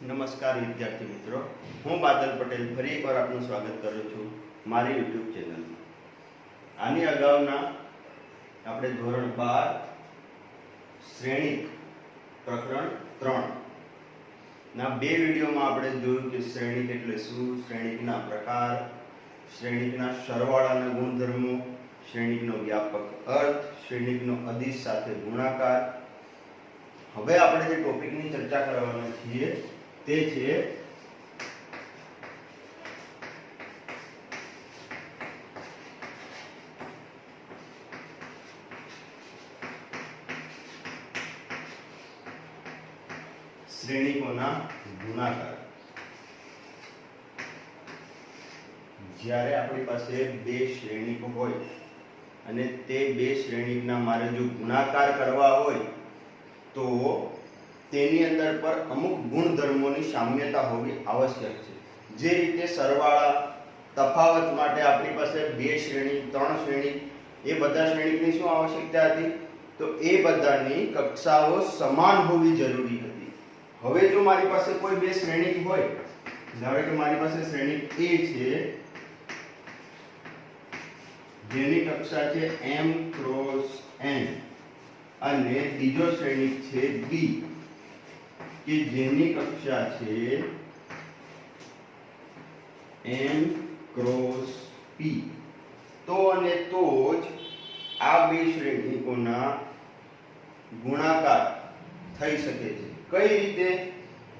નમસ્કાર વિદ્યાર્થી મિત્રો, હું બાદલ પટેલ ફરી એકવાર આપનું સ્વાગત કરું છું મારી યુટ્યુબ ચેનલમાં. આની અગાઉના આપણે ધોરણ 12 શ્રેણિક પ્રકરણ 3 ના બે વિડીયોમાં આપણે જોયું કે શ્રેણિક એટલે શું, શ્રેણિકના પ્રકાર, શ્રેણિકના સરવાળાના ગુણધર્મો, શ્રેણિકનો વ્યાપક અર્થ, શ્રેણિકનો અદિશ સાથે ગુણાકાર. હવે આપણે જે ટોપિકની ચર્ચા કરવાના છીએ તે છે શ્રેણિકોના ગુણાકાર. જ્યારે આપણી પાસે બે શ્રેણિકો હોય અને તે બે શ્રેણિકના મારે જો ગુણાકાર કરવા હોય તો તેની અંદર પર અમુક ગુણધર્મોની સામ્યતા હોવી આવશ્યક છે. જે રીતે સરવાળા તફાવત માટે આપણી પાસે બે શ્રેણી, ત્રણ શ્રેણી, એ બધા શ્રેણીની શું આવશ્યકતા હતી? તો એ બધાની કક્ષાઓ સમાન હોવી જરૂરી હતી. હવે જો મારી પાસે કોઈ બે શ્રેણી હોય, ધારો કે મારી પાસે શ્રેણી A છે જેની કક્ષા છે m ક્રોસ n અને બીજો શ્રેણિક છે B કે જેની કક્ષા છે n ક્રોસ p. તો અને તો જ આ બે શ્રેણિકોના ગુણાકાર થઈ શકે છે. કઈ રીતે?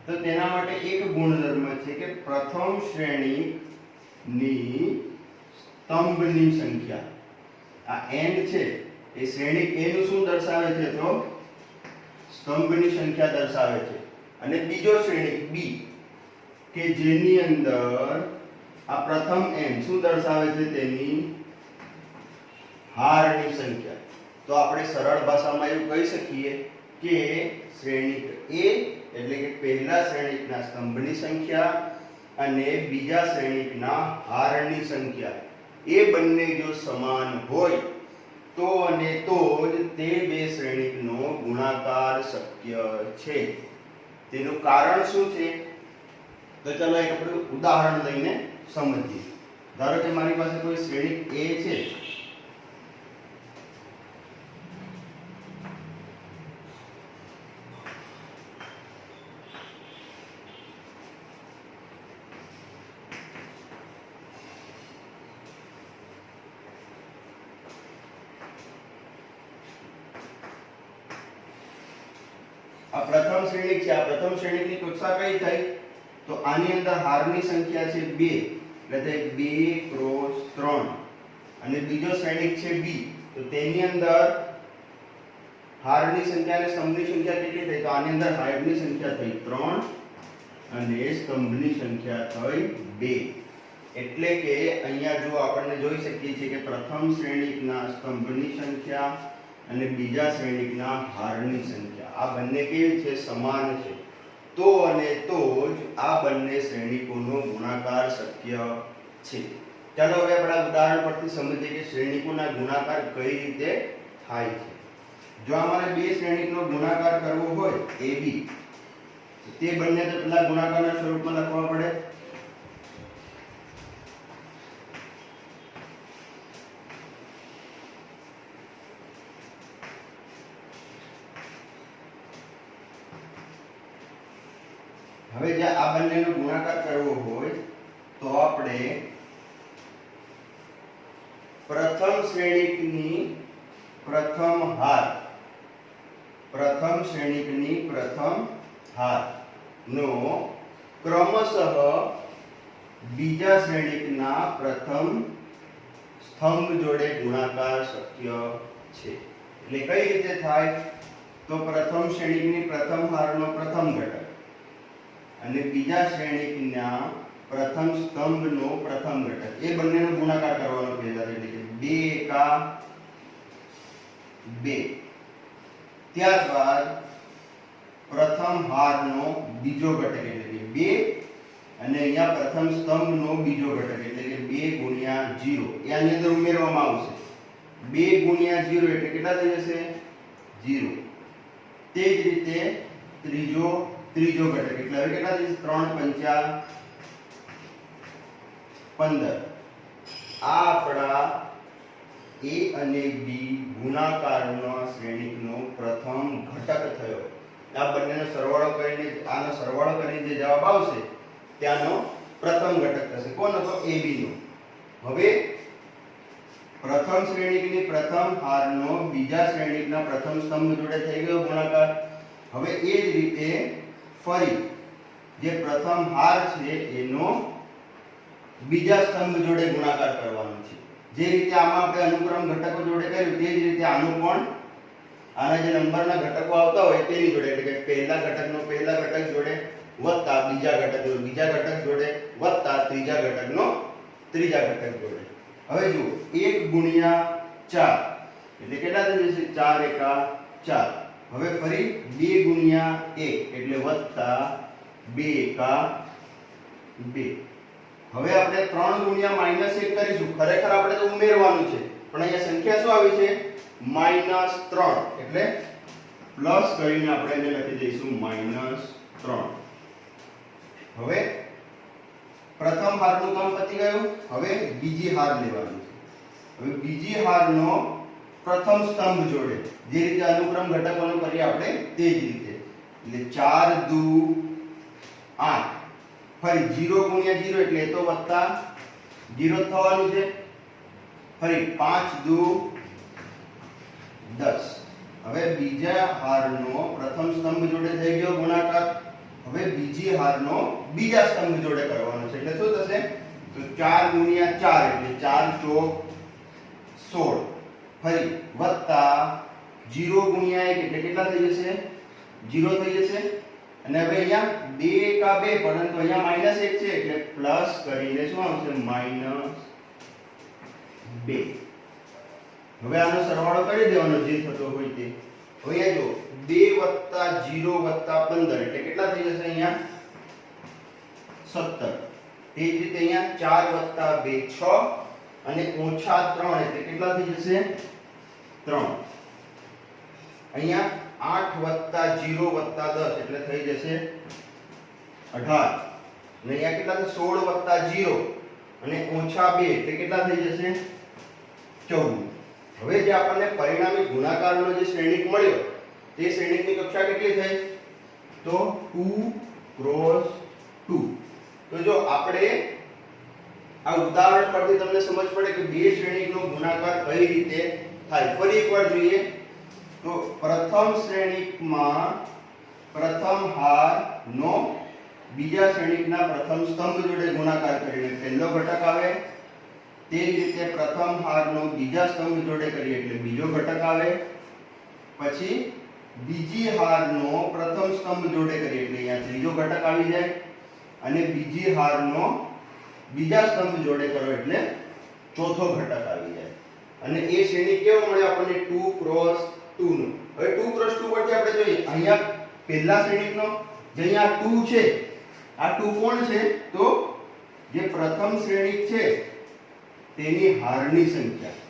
તો તેના માટે એક ગુણધર્મ છે કે પ્રથમ શ્રેણીની સ્તંભની સંખ્યા, આ n છે એ શ્રેણિક A નું શું દર્શાવે છે? તો સ્તંભની સંખ્યા દર્શાવે છે. અને બીજો શ્રેણિક B કે જેની અંદર આ પ્રથમ n શું દર્શાવે છે? તેની હારની સંખ્યા. તો આપણે સરળ ભાષામાં એવું કહી શકીએ કે શ્રેણિક A એટલે કે પહેલા શ્રેણિકના સ્તંભની સંખ્યા અને બીજા શ્રેણિકના હારની સંખ્યા એ બંને જો સમાન હોય તો અને તો જ તે બે શ્રેણિકનો ગુણાકાર શક્ય છે. તેનું કારણ શું છે? તો ચાલો એક આપણે ઉદાહરણ લઈને સમજીએ. ધારો કે મારી પાસે કોઈ શ્રેણિક A છે આ પ્રથમ શ્રેણિક છે. આ પ્રથમ શ્રેણિકની કક્ષા કઈ થઈ? તો આની અંદર હારની સંખ્યા છે 2 એટલે 2 ક્રોસ 3 અને બીજો શ્રેણિક છે B તો તેની અંદર હારની સંખ્યા અને સ્તંભની સંખ્યા કેટલી થઈ? તો આની અંદર હારની સંખ્યા થઈ 3 અને સ્તંભની સંખ્યા થઈ 2. એટલે કે અહીંયા જો આપણને જોઈ શકીએ છીએ કે પ્રથમ શ્રેણિકના સ્તંભની સંખ્યા અને બીજા શ્રેણિકના હારની સંખ્યા આ બંને કેવી છે? સમાન છે. તો અને તો જ આ બંને શ્રેણિકોનો ગુણાકાર શક્ય છે. ચાલો હવે આપણે ઉદાહરણ પરથી સમજીએ કે શ્રેણિકોના ગુણાકાર કઈ રીતે થાય છે. જો અમારે બે શ્રેણિકનો ગુણાકાર કરવો હોય AB તે બંને તો પેલા ગુણાકારના સ્વરૂપમાં લખવા પડે. હવે જે આ બંનેનો ગુણાકાર કરવો હોય તો આપણે પ્રથમ શ્રેણિકની પ્રથમ હાર નો ક્રમશઃ બીજા શ્રેણિકના પ્રથમ સ્તંભ જોડે ગુણાકાર શક્ય છે. એટલે કઈ રીતે થાય? તો પ્રથમ શ્રેણિકની પ્રથમ હારનો પ્રથમ ઘટક અને બીજા શ્રેણિકના પ્રથમ સ્તંભનો પ્રથમ ઘટક એ બંનેનો ગુણાકાર કરવાનો પહેલા એટલે કે 2 એકા 2. ત્યારબાદ પ્રથમ હારનો બીજો ઘટક એટલે કે 2 અને અહીંયા પ્રથમ સ્તંભનો બીજો ઘટક એટલે કે 2 ગુણ્યા 0 એ આની અંદર ઉમેરવામાં આવશે. 2 ગુણ્યા 0 એટલે કેટલા થઈ જશે? 0. તે જ રીતે ત્રીજો ત્રીજો ઘટક એટલે હવે કેટલા થશે 3 પંચા 15 આ આપણા a અને b ગુણાકારના શ્રેણીકનો પ્રથમ ઘટક થયો આ બંનેનો સરવાળો કરીને આનો સરવાળો કરીને જે જવાબ આવશે ત્યાંનો પ્રથમ ઘટક થશે કોણ હતો ab નો હવે પ્રથમ શ્રેણીકની પ્રથમ હારનો બીજા શ્રેણીકના પ્રથમ સ્તંભ જોડે થઈ ગયો ગુણાકાર હવે એ જ રીતે ફરી જે પ્રથમ હાર છે એનો બીજા સ્તંભ જોડે ગુણાકાર કરવાનો છે જે રીતે આમાં આપણે અનુક્રમ ઘટકો જોડે કર્યું તે જ રીતે આનું પણ આના જે નંબરના ઘટકો આવતા હોય તેની જોડે એટલે કે પહેલા ઘટકનો પહેલા ઘટક જોડે વત્તા બીજા ઘટકનો બીજા ઘટક જોડે વત્તા ત્રીજા ઘટકનો ત્રીજા ઘટક જોડે હવે જુઓ 1 ગુણ્યા 4 એટલે કેટલા થઈ જશે 4 એકા 4 હવે ફરી 2 ગુણ્યા 1 એટલે વત્તા 2 એકા 2 હવે આપણે 3 ગુણ્યા -1 કરીશું ખરેખર આપણે તો ઉમેરવાનું છે પણ અહીંયા સંખ્યા શું આવી છે -3 એટલે પ્લસ કરીને આપણે એને લખી દઈશું -3 હવે પ્રથમ હારનું કામ પતી ગયું હવે બીજી હાર લેવાની છે હવે બીજી હારનો પ્રથમ સ્તંભ જોડે જે રીતે અનુક્રમ ઘટકોનો કરીએ આપણે તે જ રીતે એટલે 4 દુ 8 ફરી 0 ગુણ્યા 0 એટલે એ તો વત્તા 0 થવાનું છે ફરી 5 દુ 10 હવે બીજા હારનો પ્રથમ સ્તંભ જોડે થઈ ગયો ગુણાકાર હવે બીજી હારનો બીજા સ્તંભ જોડે કરવાનો છે એટલે શું થશે તો 4 ગુણ્યા 4 એટલે 4 ચોક 16 ફરી વત્તા 0 ગુણ્યા 1 એટલે કેટલા થઈ જશે 0 થઈ જશે અને હવે અહીંયા 2 એકા 2 પરંતુ અહીંયા -1 છે એટલે પ્લસ કરીને શું આવશે -2 હવે આનો સરવાળો કરી દેવાનો જે થતો હોય તે હવે અહીંયા જો 2 + 0 + 15 એટલે કેટલા થઈ જશે અહીંયા 17 તે જ રીતે અહીંયા 4 + 2 6 અને -3 એટલે કેટલા થઈ જશે 3 અહીંયા 8 + 0 + 10 એટલે થઈ જશે 18 અને અહીંયા કેટલા છે 16 + 0 અને -2 એટલે કેટલા થઈ જશે 14 હવે જે આપણને પરિણામી ગુણાકારનો જે શ્રેણીક મળ્યો તે શ્રેણીકની કક્ષા કેટલી થઈ તો 2 × 2 તો જો આપણે આ ઉદાહરણ પરથી તમને સમજ પડે કે બે શ્રેણીકનો ગુણાકાર કઈ રીતે થાય ફરી એકવાર જોઈએ તો પ્રથમ શ્રેણીકમાં પ્રથમ હારનો બીજા શ્રેણીકના પ્રથમ સ્તંભ જોડે ગુણાકાર કરીને પહેલો ઘટક આવે તે જ રીતે પ્રથમ હારનો બીજા સ્તંભ જોડે કરીએ એટલે બીજો ઘટક આવે પછી બીજી હારનો પ્રથમ સ્તંભ જોડે કરીએ એટલે અહીંયા ત્રીજો ઘટક આવી જાય અને બીજી હારનો બીજા સ્તંભ જોડે કરો એટલે ચોથો ઘટક આવી જાય અને એ શ્રેણી કેવો મળે આપણને 2 × 2 નો હવે 2 × 2 પરથી આપણે જોઈએ અહીંયા પહેલા શ્રેણીકનો જે અહીંયા 2 છે આ 2 કોણ છે તો જે પ્રથમ શ્રેણીક છે તેની હારની સંખ્યા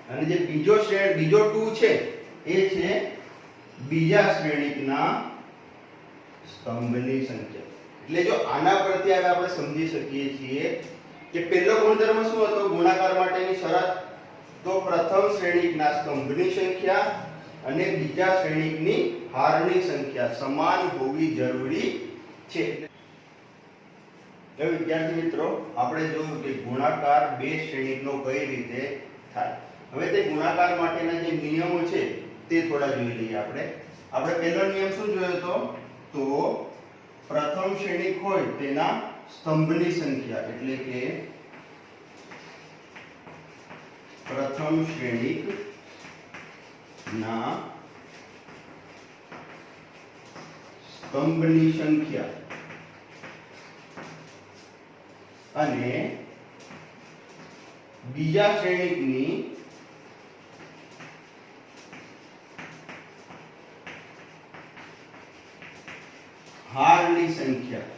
અને જે બીજો 2 છે એ છે બીજા શ્રેણીકના સ્તંભની સંખ્યા એટલે જો આના પરથી હવે આપણે સમજી શકીએ છીએ કે પહેલો ગુણધર્મ શું હતો ગુણાકાર માટેની શરત તો પ્રથમ શ્રેણીકના સ્તંભની સંખ્યા અને બીજા શ્રેણીકની હારની સંખ્યા સમાન હોવી જરૂરી છે હવે વિદ્યાર્થી મિત્રો આપણે જોયું કે ગુણાકાર બે શ્રેણીકનો કઈ રીતે થાય હવે તે ગુણાકાર માટેના જે નિયમો છે તે થોડા જોઈ લઈએ આપણે પહેલો નિયમ શું જોયો હતો તો પ્રથમ શ્રેણીક હોય તેના સ્તંભની સંખ્યા એટલે કે પ્રથમ શ્રેણીક ના સ્તંભની સંખ્યા અને બીજા શ્રેણીકની હારની સંખ્યા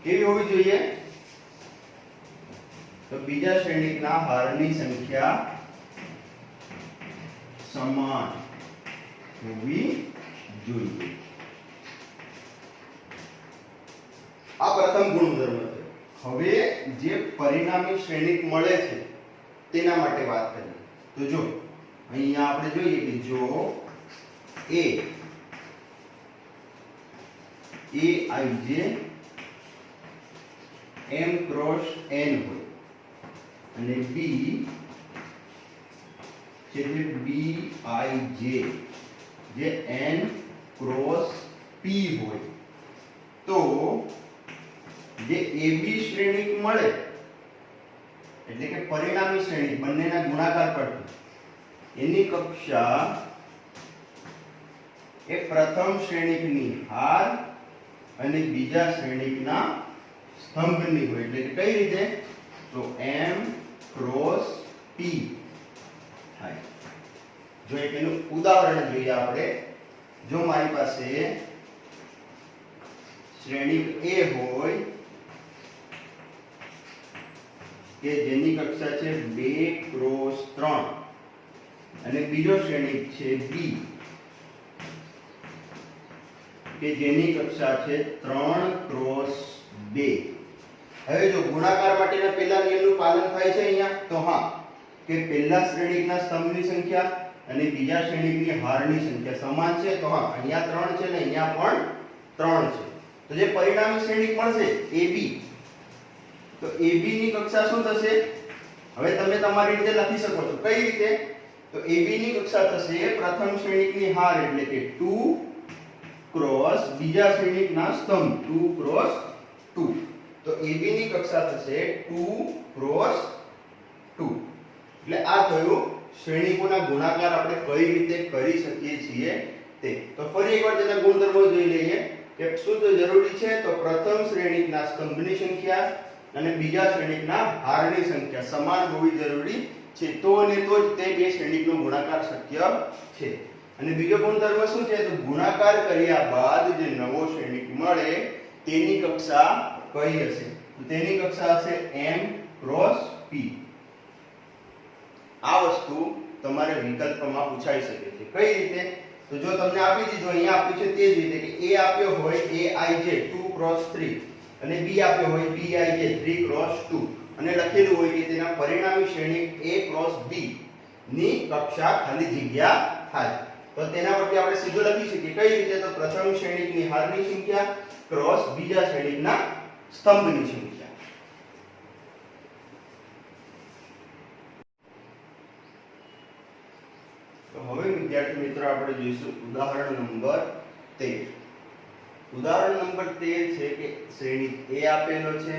કેવી હોવી જોઈએ તો બીજા શ્રેણીકના હારની સંખ્યા સમાન હોવી જોઈએ. આ પ્રથમ ગુણધર્મ છે. હવે જે પરિણામી શ્રેણિક મળે છે તેના માટે વાત કરીએ. તો જો અહીંયા આપણે જોઈએ કે જો aij m ક્રોસ n હોય અને b છે bij જે n ક્રોસ p હોય, તો જે AB શ્રેણિક મળે એટલે કે પરિણામી શ્રેણિક બંનેના ગુણાકાર પરથી એની કક્ષા એ પ્રથમ શ્રેણિકની હાર અને બીજા શ્રેણિકના સ્તંભની હોય. એટલે કે કઈ રીતે? તો m ક્રોસ p થાય. જો એક એનું ઉદાહરણ જોઈએ આપણે. જો મારી પાસે શ્રેણિક A હોય કે જેની કક્ષા છે 2 ક્રોસ 3 અને બીજો શ્રેણિક છે B કે જેની કક્ષા છે 3 ક્રોસ 2. હવે જો ગુણાકાર માટેના પહેલા નિયમનું પાલન થાય છે અહીંયા, તો હા કે પહેલા શ્રેણિકના સ્તંભની સંખ્યા અને બીજા શ્રેણિકની હારની સંખ્યા સમાન છે, તો હા અહીંયા 3 છે ને અહીંયા પણ 3 છે. તો જે પરિણામી શ્રેણિક મળશે AB, તો AB ની કક્ષા શું થશે? હવે તમે તમારી રીતે લખી શકો છો. કઈ રીતે? તો AB ની કક્ષા થશે પ્રથમ શ્રેણિકની હાર એટલે કે 2 ક્રોસ બીજા શ્રેણિકના સ્તંભ 2 ક્રોસ 2. તો AB ની કક્ષા થશે 2 ક્રોસ 2. એટલે આ થયું શ્રેણિકોના ગુણાકાર આપણે કઈ રીતે કરી શકીએ છીએ તે. તો ફરી એકવાર તેના ગુણધર્મો જોઈ લઈએ કે શું તો જરૂરી છે? તો પ્રથમ શ્રેણિકના સ્તંભની સંખ્યા અને બીજા શ્રેણિકના હારની સંખ્યા સમાન હોવી જરૂરી છે. તો અને તો જ તે બે શ્રેણિકનો ગુણાકાર શક્ય છે. અને બીજો ગુણધર્મ શું છે? તો ગુણાકાર કર્યા બાદ જે નવો શ્રેણિક મળે તેની કક્ષા કઈ હશે? તો તેની કક્ષા હશે m ક્રોસ p. આ વસ્તુ તમારે વિકલ્પમાં પૂછાઈ શકે છે. કઈ રીતે? તો જો તમને આપી દીધું, અહીંયા આપ્યું છે તે જ રીતે કે a આપ્યો હોય aij 2 ક્રોસ 3 અને b આપ્યો હોય bij 3 ક્રોસ 2 અને લખેલું હોય કે તેના પરિણામી શ્રેણિક a ક્રોસ b ની કક્ષા ખાલી જગ્યા થાય. તો તેના પરથી આપણે સીધું લખી શકીએ. કઈ રીતે? તો પ્રથમ શ્રેણિકની હારની સંખ્યા ક્રોસ બીજા શ્રેણિકના સ્તંભની સંખ્યા. તો હવે વિદ્યાર્થી મિત્રો આપણે જોઈશું ઉદાહરણ નંબર 13. ઉદાહરણ નંબર 13 છે કે શ્રેણિક A આપેલો છે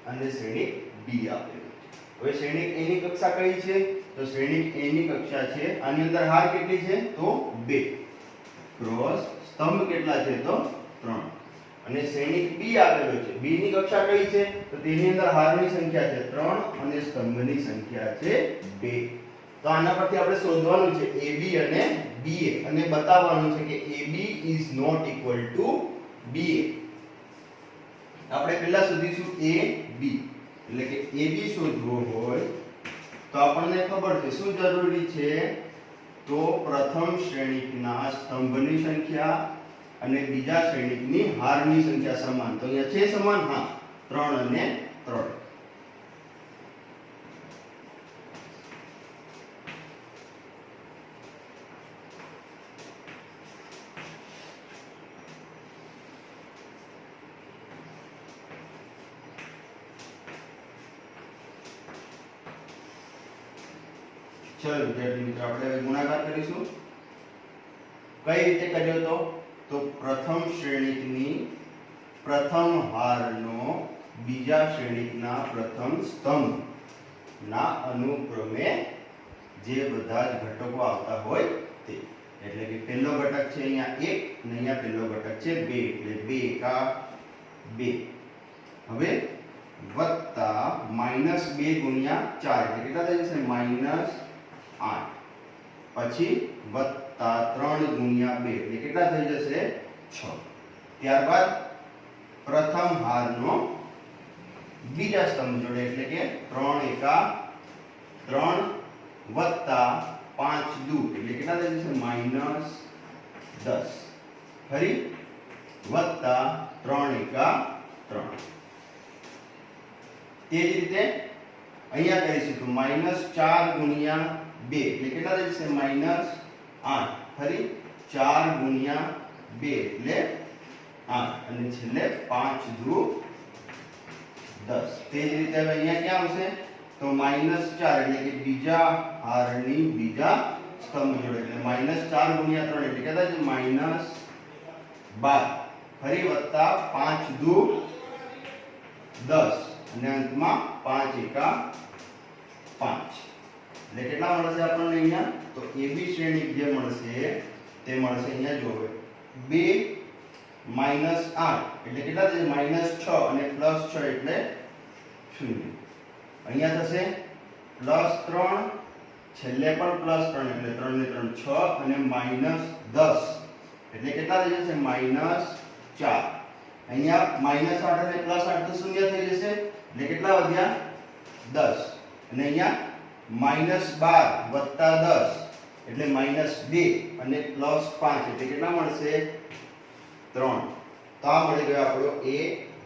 અને શ્રેણિક B આપેલો છે. હવે શ્રેણિક A ની કક્ષા કઈ છે? તો શ્રેણિક A ની કક્ષા છે, આની અંદર હાર કેટલી છે? તો 2 ક્રોસ સ્તંભ કેટલા છે? તો 3. અને શ્રેણિક B આપેલો છે, B ની કક્ષા કઈ છે? તો તેની અંદર હારની સંખ્યા છે 3 અને સ્તંભની સંખ્યા છે 2. તો આના પરથી આપણે શોધવાનું છે AB અને BA અને બતાવવાનું છે કે AB is not equal to BA. આપણે પહેલા શોધીશું AB. એટલે કે AB શોધવો હોય તો આપણને ખબર છે શું જરૂરી છે? તો પ્રથમ શ્રેણિકના સ્તંભની સંખ્યા અને બીજા શ્રેણિકની હારની સંખ્યા સમાન. તો અહીંયા છે સમાન? હા, 3 અને 3. ચલો વિદ્યાર્થી મિત્રો, આપણે હવે ગુણાકાર કરીશું. કઈ રીતે કર્યો? તો પ્રથમ શ્રેણિકની પ્રથમ હારનો બીજા શ્રેણિકના પ્રથમ સ્તંભના અનુક્રમે જે બધા જ ઘટકો આવતા હોય તે. એટલે કે પહેલો ઘટક છે અહીંયા 1 અને અહીંયા પહેલો ઘટક છે 2 એટલે 2 એકા 2. હવે વત્તા -2 ગુણ્યા 4 એટલે કેટલા થઈ જશે? -8. પછી વત્તા 3 ગુણ્યા 2 એટલે કેટલા થઈ જશે? 6. ત્યારબાદ પ્રથમ હારનો બીજા સ્તંભ જોડે એટલે કે 3 એકા 3 વત્તા 5 દુ એટલે કેટલા થઈ જશે -10 ફરી વત્તા 3 એકા 3 તે જ રીતે અહીંયા કરીશું તો -4 ગુણ્યા 2 એટલે કેટલા થઈ જશે -8 ફરી 4 ગુણ્યા 2 એટલે 8 અને છેલ્લે 5 દુ 10 તે જ રીતે હવે અહીંયા ક્યાં આવશે તો -4 એટલે કે બીજા હારની બીજા સ્તંભ જોડે એટલે -4 ગુણ્યા 3 એટલે કેટલા છે -12 ફરી વત્તા 5 દુ 10 અને અંતમાં 5 એકા 5 એટલે કેટલા મળશે આપણને અહીંયા તો AB શ્રેણી જે મળશે તે મળશે અહીંયા જો 2 -8 એટલે કેટલા થશે -6 અને +6 એટલે 0 અહીંયા થશે +3 છેલ્લે પણ +3 એટલે 3 ને 3 6 અને -10 એટલે કેટલા થઈ જશે -4 અહીંયા -8 અને +8 તો શૂન્ય થઈ જશે એટલે કેટલા વધ્યા 10 અને અહીંયા -12 વત્તા 10 એટલે -2 અને +5 એટલે કેટલા મળશે 3 તો આ મળી ગયો આપણો A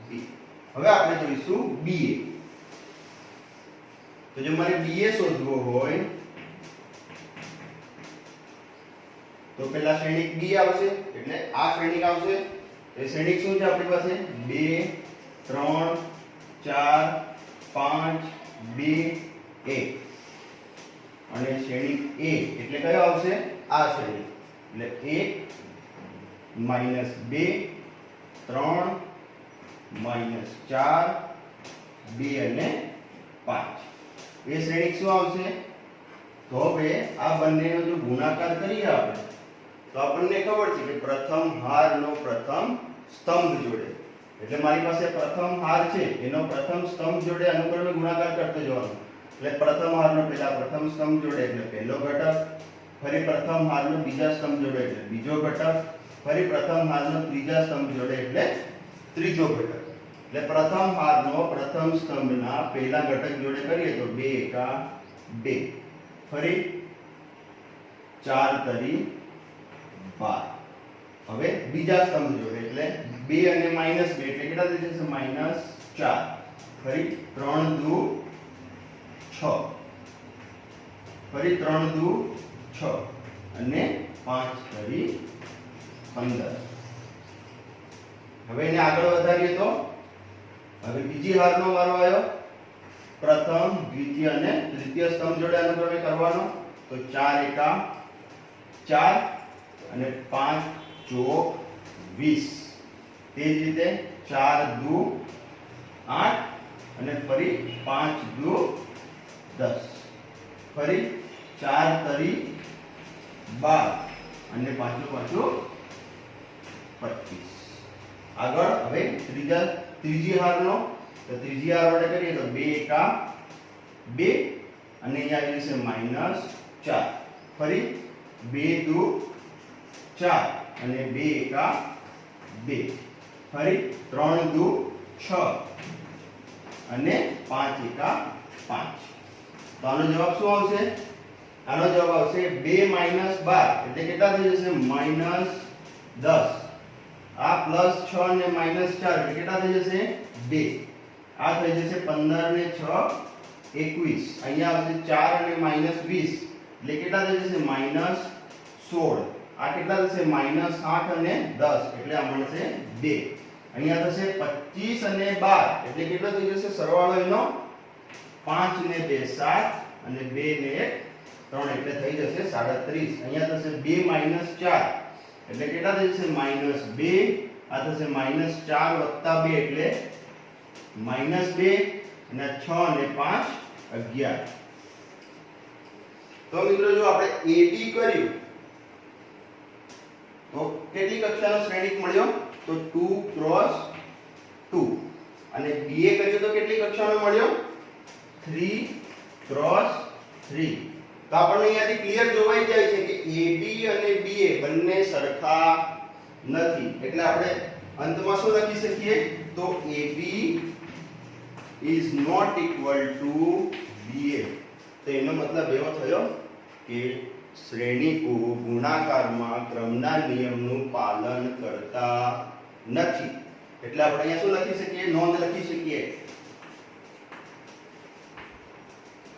B હવે આપણે જોઈશું BA તો જો મારે BA શોધવો હોય તો પહેલા શ્રેણિક B આવશે એટલે આ શ્રેણિક આવશે એ શ્રેણિક શું છે આપણી પાસે 2 3 4 5 2 1 અને શ્રેણિક A એટલે કયો આવશે આ શ્રેણિક એટલે 1 -2 3 -4 2 અને 5 એ શ્રેણિક શું આવશે તો હવે આ બંનેનો જો ગુણાકાર કરીએ આપણે તો આપણને ખબર છે કે પ્રથમ હારનો પ્રથમ સ્તંભ જોડે એટલે મારી પાસે પ્રથમ હાર છે એનો પ્રથમ સ્તંભ જોડે અનુક્રમે ગુણાકાર કરતો જવાનો એટલે પ્રથમ હારનો પહેલા પ્રથમ સ્તંભ જોડે એટલે પહેલો ઘટક ફરી પ્રથમ હારનો બીજા સ્તંભ જોડે એટલે બીજો ઘટક ફરી પ્રથમ હારનો ત્રીજા સ્તંભ જોડે એટલે ત્રીજો ઘટક એટલે પ્રથમ હારનો પ્રથમ સ્તંભના પહેલા ઘટક જોડે કરીએ તો 2 એકા 2 ફરી 4 તરી 12 હવે બીજા સ્તંભ જોડે એટલે 2 અને -2 એટલે કેટલા થઈ જશે -4 ફરી 3 દુ 6 ફરી 3 દુ 6 અને 5 તરી 15 હવે એને આગળ વધારીએ તો હવે બીજી હારનો વારો આવ્યો પ્રથમ દ્વિતીય અને તૃતીય સ્તંભ જોડે અનુક્રમે કરવાનો તો 4 એકા 4 અને 5 ચોક 20 તે જ રીતે 4 દુ 8 અને ફરી 5 દુ 10 ફરી 4 તરી 12 અને પાછું 25 આગળ હવે ત્રીજી હારનો તો ત્રીજી હાર વડે કરીએ તો 2 એકા 2 અને અહીંયા આવી જશે -4 ફરી 2 દુ 4 અને 2 એકા 2 ફરી 3 દુ 6 અને 5 એકા 5 તો આનો જવાબ શું આવશે આનો જવાબ આવશે 2 - 12 એટલે કેટલા થઈ જશે -10 આ +6 અને -4 એટલે કેટલા થઈ જશે 2 આ થઈ જશે 15 ને 6 21 અહીંયા આવશે 4 અને -20 એટલે કેટલા થઈ જશે -16 આ કેટલા થશે -8 અને 10 એટલે આ મળશે 2 અહીંયા થશે 25 અને 12 એટલે કેટલો થઈ જશે સરવાળો એનો 5 ને 2 7 અને 2 ને 1 3 એટલે થઈ જશે 37 અહીંયા થશે 2 - 4 એટલે કેટલા થઈ જશે -2 આ થશે -4 વત્તા 2 એટલે -2 અને 6 અને 5 11 તો મિત્રો જો આપણે AB કર્યું તો કેટલી કક્ષાનો શ્રેણિક મળ્યો તો 2 ક્રોસ 2 અને BA કર્યું તો કેટલી કક્ષાનો મળ્યો 3 ક્રોસ 3 તો આપણને અહીંયાથી ક્લિયર જોવાઈ જાય છે કે AB અને BA બંને સરખા નથી એટલે આપણે અંતમાં શું લખી શકીએ તો AB is not equal to BA તો એનો મતલબ એવો થયો કે શ્રેણીકો ગુણાકારમાં ક્રમના નિયમનું પાલન કરતા નથી. એટલે આપણે અહીંયા શું લખી શકીએ? નોંધ લખી શકીએ.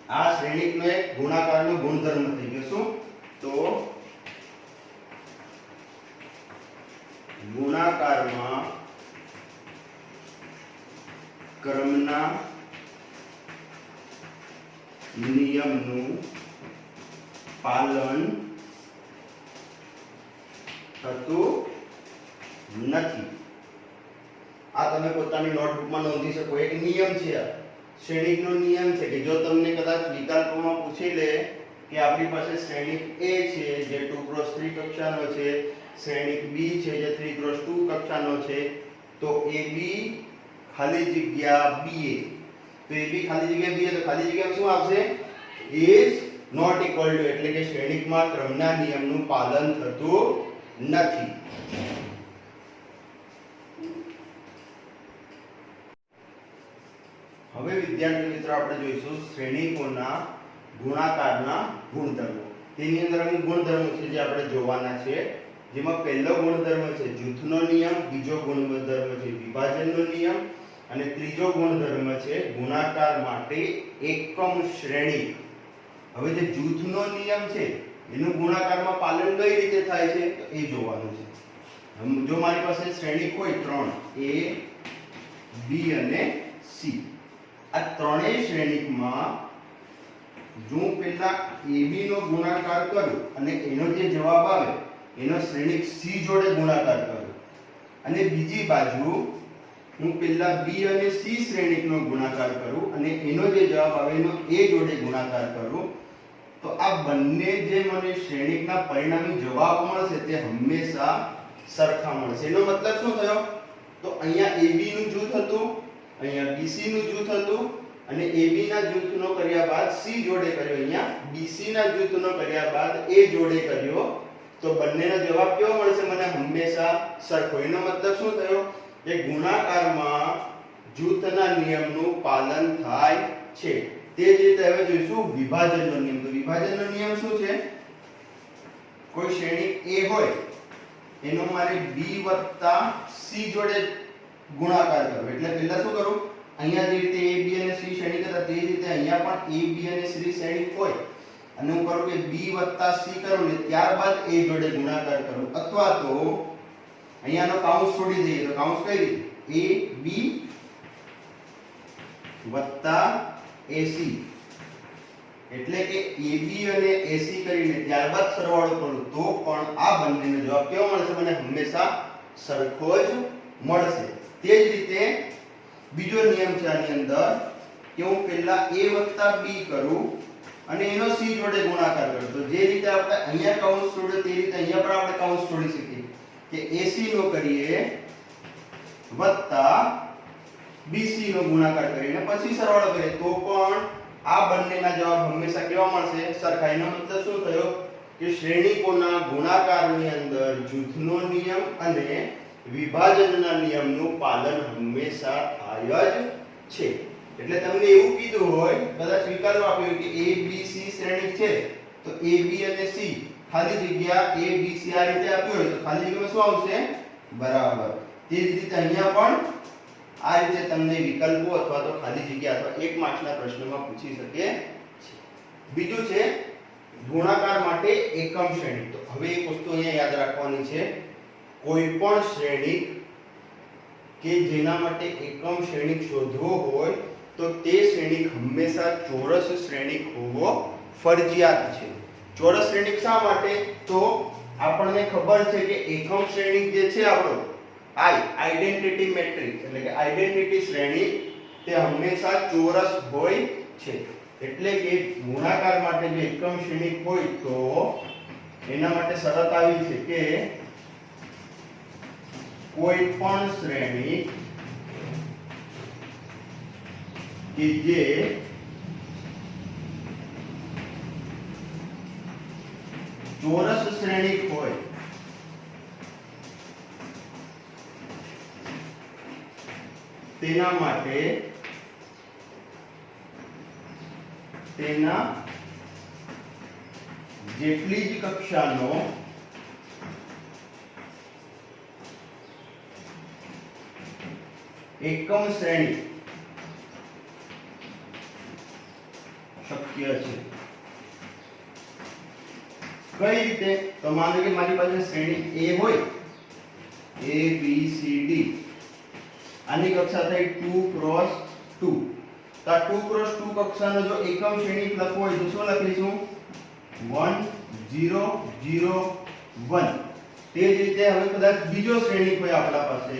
આ શ્રેણીકનો એક ગુણાકારનો ગુણધર્મ થઈ ગયો. શું? તો ગુણાકારમાં ક્રમના નિયમનું પાલન થતું નથી. આ તમે પોતાની નોટબુકમાં નોંધી શકો. એક નિયમ છે, આ શ્રેણીકનો નિયમ છે કે જો તમને કદાચ વિકલ્પોમાં પૂછી લે કે આપણી પાસે શ્રેણીક A છે જે 2x3 કક્ષાનો છે, શ્રેણીક B છે જે 3x2 કક્ષાનો છે, તો AB ખાલી જગ્યા BA. તો AB ખાલી જગ્યા BA, તો ખાલી જગ્યામાં શું આવશે? is not equal to, એટલે કે શ્રેણીકમાં ક્રમના નિયમનું પાલન થતું નથી. હવે વિદ્યાર્થી મિત્રો આપણે જોઈશું શ્રેણીકોના ગુણાકારના ગુણધર્મો. તેની અંદર અમુક ગુણધર્મો છે જે આપણે જોવાના છે. જેમાં પહેલો ગુણધર્મ છે જૂથનો નિયમ, બીજો ગુણધર્મ છે વિભાજનનો નિયમ અને ત્રીજો ગુણધર્મ છે ગુણાકાર માટે એકમ શ્રેણી. હવે જે જૂથનો નિયમ છે એનું ગુણાકારમાં પાલન કઈ રીતે થાય છે તો એ જોવાનું છે. જો મારી પાસે શ્રેણીક હોય 3 A, B અને C, આ ત્રણેય શ્રેણીકમાં જો પહેલા AB નો ગુણાકાર કરું અને એનો જે જવાબ આવે એનો શ્રેણીક C જોડે ગુણાકાર કરું અને બીજી બાજુ હું પહેલા B અને C શ્રેણીકનો ગુણાકાર કરું અને એનો જે જવાબ આવે એનો A જોડે ગુણાકાર કરું, તો આ બંને જે મને શ્રેણીકના પરિણામી જવાબ મળશે તે હંમેશા સરખા મળશે. એનો મતલબ શું થયો? તો અહીંયા AB નું જૂથ હતું, અહીંયા BC નું જૂથ હતું અને AB ના જૂથનો કર્યા બાદ C જોડે કર્યો, અહીંયા BC ના જૂથનો કર્યા બાદ A જોડે કર્યો, તો બંનેનો જવાબ કેવો મળશે? મને હંમેશા સરખો. એનો મતલબ શું થયો? કે ગુણાકારમાં જૂથના નિયમનું પાલન થાય છે. તે જ રીતે હવે જોઈશું વિભાજનનો નિયમ. તો વિભાજનનો નિયમ શું છે? કોઈ શ્રેણી A હોય એનો મારે B + C જોડે ગુણાકાર કરવો. એટલે પહેલા શું કરું? અહીંયા જે રીતે A, B અને C શ્રેણીક હતા તે જ રીતે અહીંયા પણ A, B અને C શ્રેણીક હોય અને હું કરું કે B + C કરું ને ત્યારબાદ A જોડે ગુણાકાર કરું, અથવા તો અહીંયાનો કૌંસ છોડી દઈએ. તો કૌંસ કઈ રીતે? AB + AC, એટલે કે AB અને AC કરીને ત્યારબાદ સરવાળો કરું તો પણ આ બંનેનો જવાબ કેવો મળશે? મને હંમેશા સરખો જ મળશે. તે જ રીતે બીજો નિયમ છે આની અંદર કે હું પહેલા A + B કરું અને એનો C જોડે ગુણાકાર કરું. તો જે રીતે આપણે અહીંયા કૌંસ છોડ્યો તે રીતે અહીંયા પણ આપણે કૌંસ છોડી શકીએ કે AC નો કરીએ + BC નો ગુણાકાર કરીને પછી સરવાળો કરીએ તો પણ આ બંનેના જવાબ હંમેશા કેવા મળશે? સરખા. એનો મતલબ શું થયો? કે શ્રેણીકોના ગુણાકારની અંદર જૂથનો નિયમ અને વિભાજનના નિયમનું પાલન હંમેશા થાય જ છે. એટલે તમને એવું કીધું હોય, કદાચ વિકલ્પ આપ્યો કે A, B, C શ્રેણીક છે તો A, B અને C ખાલી જગ્યા A, B, C આ રીતે આપ્યું હોય તો ખાલી જગ્યામાં શું આવશે? બરાબર. તે જ રીતે અહીંયા પણ આ રીતે તમને વિકલ્પો અથવા તો ખાલી જગ્યા અથવા એક માર્ક્સના પ્રશ્નમાં પૂછી શકે છે. બીજું છે ગુણાકાર માટે એકમ શ્રેણીક. તો હવે એક વસ્તુ અહીંયા યાદ રાખવાની છે, કોઈ પણ શ્રેણીક કે જેના માટે એકમ શ્રેણીક શોધવો હોય તો તે શ્રેણીક હંમેશા ચોરસ શ્રેણીક હોવો ફરજિયાત છે. ચોરસ શ્રેણીક શા માટે? તો આપણને ખબર છે કે એકમ શ્રેણીક જે છે આપણો આઈડેન્ટિટી મેટ્રિક્સ એટલે કે આઈડેન્ટિટી શ્રેણી તે હંમેશા ચોરસ હોય છે. એટલે કે ગુણાકાર માટે જે એકમ શ્રેણીક હોય તો એના માટે શરત આવી છે કે કોઈ પણ શ્રેણી કે જે ચોરસ શ્રેણીક હોય તેના માટે તેના જેટલી જ કક્ષાનો એકમ શ્રેણી શક્ય છે. કઈ રીતે? તો માનો કે મારી પાસે શ્રેણી A હોય, A B C D, આની કક્ષા થઈ 2 ક્રોસ 2. તો આ 2 ક્રોસ 2 કક્ષાનો જો એકમ શ્રેણી લખવો હોય તો શું લખીશું? 1 0 0 1. તે જ રીતે હવે કદાચ બીજો શ્રેણી કોઈ આપણા પાસે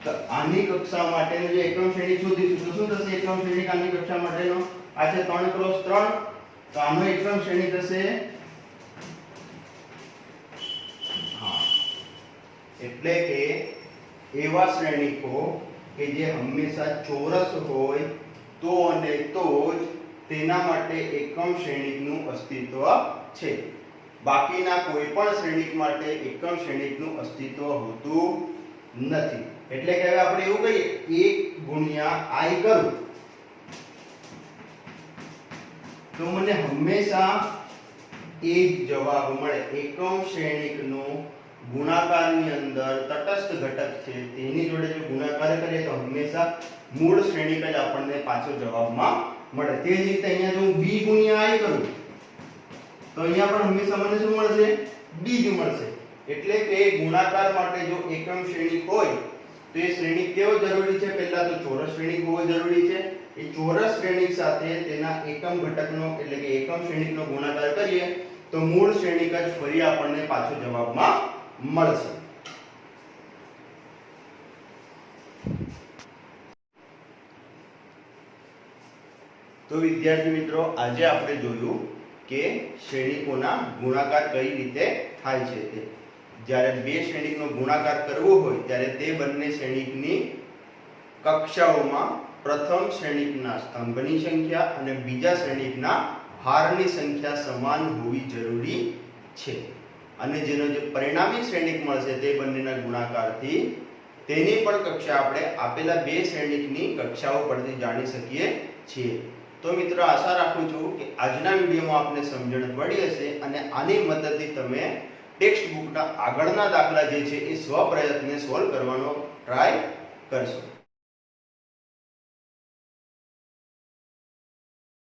તો આની કક્ષા માટેનો જે એકમ શ્રેણી શોધીશું તો શું થશે? એકમ શ્રેણી આની કક્ષા માટેનો આ છે 3 ક્રોસ 3. તો આનો એકમ શ્રેણી થશે એટલે કે એવા શ્રેણીકો કે જે હંમેશા ચોરસ હોય તો અને તો જ તેના માટે એકમ શ્રેણીકનું અસ્તિત્વ છે. બાકીના કોઈ પણ શ્રેણીક માટે એકમ શ્રેણીકનું અસ્તિત્વ હોતું નથી. એટલે કે હવે આપણે એવું કહીએ 1 ગુણ્યા I કરું તો મને હંમેશા એ જ જવાબ મળે. એકમ શ્રેણીકનું ગુણાકારની અંદર તટસ્થ ઘટક છે તેની જોડે જો ગુણાકાર કરીએ તો હંમેશા મૂળ શ્રેણીક જ આપણને પાછો જવાબમાં મળે. તે જ રીતે અહીંયા જો હું b ગુણ્યા I કરું તો અહીંયા પણ હંમેશા મને શું મળશે? b જ મળશે. એટલે કે ગુણાકાર માટે જો એકમ શ્રેણીક હોય તો એ શ્રેણીક કેવો જરૂરી છે? પહેલા તો ચોરસ શ્રેણીક હોવો જરૂરી છે. એ ચોરસ શ્રેણીક સાથે તેના એકમ ઘટકનો એટલે કે એકમ શ્રેણીકનો ગુણાકાર કરીએ તો મૂળ શ્રેણીક જ ફરી આપણને પાછો જવાબમાં મળશે. તો વિદ્યાર્થી મિત્રો, આજે આપણે જોયું કે શ્રેણીકોના ગુણાકાર કઈ રીતે થાય છે. તે જ્યારે બે શ્રેણીકનો ગુણાકાર કરવો હોય ત્યારે તે બંને શ્રેણીકની કક્ષાઓમાં પ્રથમ શ્રેણીકના સ્તંભની સંખ્યા અને બીજા શ્રેણીકના હારની સંખ્યા સમાન હોવી જરૂરી છે. અને જેનો જે પરિણામી શ્રેણીક મળશે તે બંનેના ગુણાકારથી તેની પણ કક્ષા આપણે આપેલા બે શ્રેણીકની કક્ષાઓ પરથી જાણી શકીએ છીએ. તો મિત્રો, આશા રાખું છું કે આજના વિડીયોમાં આપને સમજણ પડી હશે અને આની મદદથી તમે ટેક્સ્ટ બુકના આગળના દાખલા જે છે એ સ્વપ્રયત્ને સોલ્વ કરવાનો ટ્રાય કરશો.